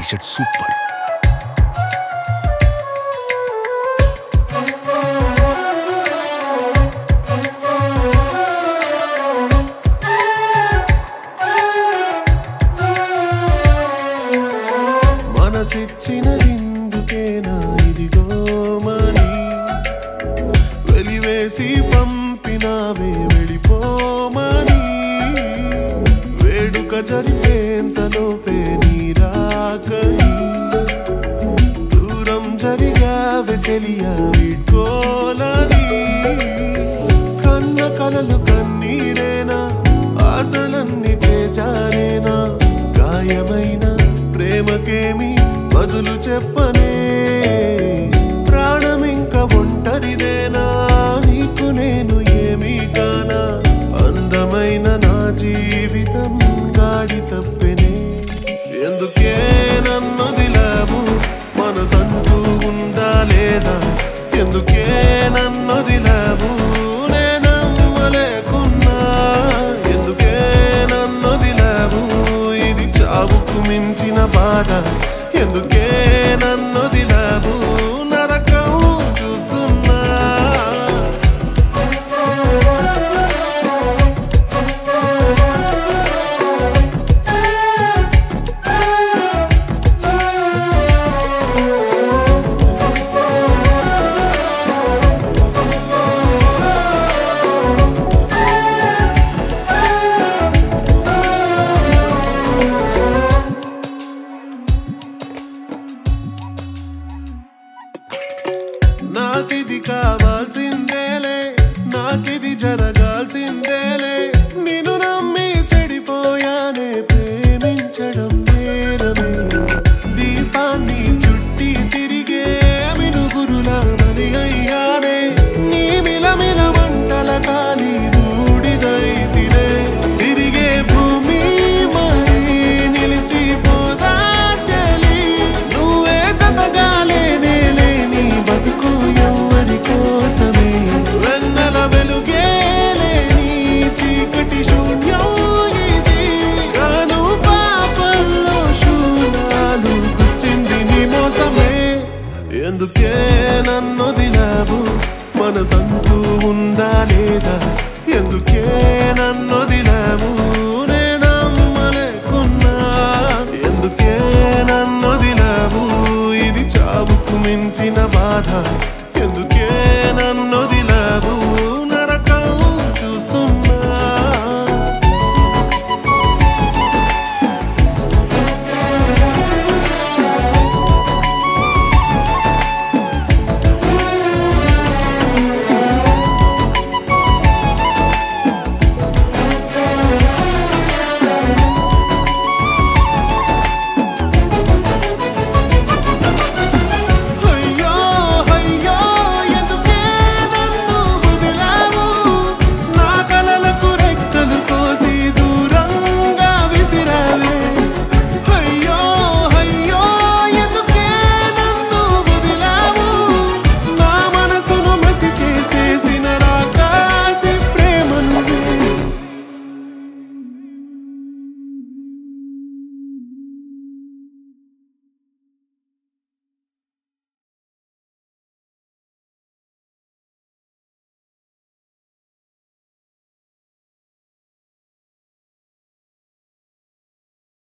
T-shirt super. మనసిచ్చినదిందుకేనా ఇదిగో మని వెలివేసి పంపినావే వెళ్ళిపోమని వేడుక జరిపేంతలోపే నీరాకని దూరం జరిగావే చెలియా వీడ్కోలని కన్న కలలు కన్నీరేనా ఆశలన్నీ చేజారేనా గాయమైన ప్రేమకేమి బదులు చెప్పనే ప్రాణమింక ఒంటరిదేనా నీకు నేను ఏమీ కానా అందమైన నా జీవితం గాడి తప్పెనే ఎందుకే నన్నొదిలావు మనసంటూ ఉందా లేదా ఎందుకే నన్నొదిలావు నేనమ్మలేకున్నా ఎందుకే నన్నొదిలావు ఇది చావుకు మించిన బాధ ఎందుకే నన్నొదిలావు నరకం చూస్తున్నా నాకిది కావాల్సిందేలే నాకిది జరగాల్సిందేలే నిన్ను నమ్మి చెడిపోయానే ప్రేమించడం నేరమే దీపాన్ని చుట్టి తిరిగే మినుగురులా మరి అయ్యానే నీ మిలమిల మంటల కాలి బూడిదైతిరే తిరిగే భూమి మరి నిలిచిపోదా చెలి నువ్వే జతగాలేనే లేని బతుకు ఎవరి కోసమే వెన్నెల వెలుగేలేని చీకటి శూన్యం ఇది కాను పాపల్లో శూలాలు గుచ్చింది నీ మోసమే ఎందుకే నన్నొదిలావు మనసంటూ ఉందా లేదా ఎందుకే నన్నొదిలావు నేనమ్మలేకున్నా ఎందుకే నన్నొదిలావు ఇది చావుకు మించిన బాధ